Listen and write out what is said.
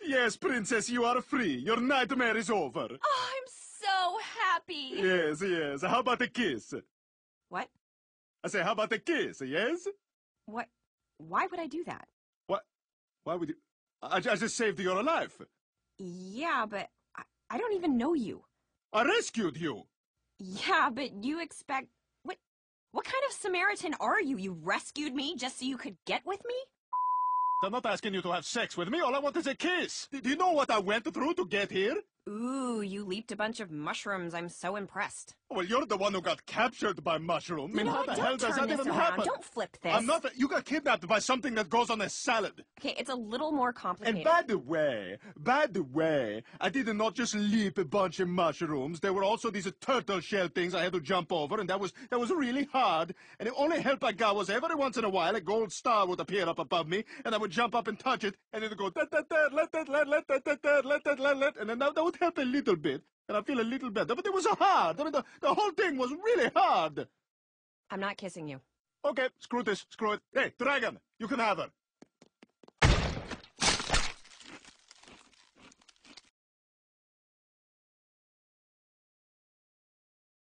Yes, princess, you are free. Your nightmare is over. Oh, I'm so happy. Yes, yes. How about a kiss? What? I say, how about a kiss, yes? What? Why would I do that? What? Why would you? I just saved your life. Yeah, but I don't even know you. I rescued you. Yeah, but you expect... What kind of Samaritan are you? You rescued me just so you could get with me? I'm not asking you to have sex with me. All I want is a kiss. Do you know what I went through to get here? Ooh, you leaped a bunch of mushrooms. I'm so impressed. Well, you're the one who got captured by mushrooms. You know how what? the hell Don't does turn that this even around. happen? Don't flip this. I'm not. You got kidnapped by something that goes on a salad. Okay, it's a little more complicated. And by the way, I did not just leap a bunch of mushrooms. There were also these turtle shell things I had to jump over, and that was really hard. And the only help I got was every once in a while a gold star would appear up above me, and I would jump up and touch it, and it would go let, and then that would help a little bit, and I feel a little better. But it was hard. I mean, the whole thing was really hard. I'm not kissing you. Okay, screw this, screw it. Hey, dragon, you can have her.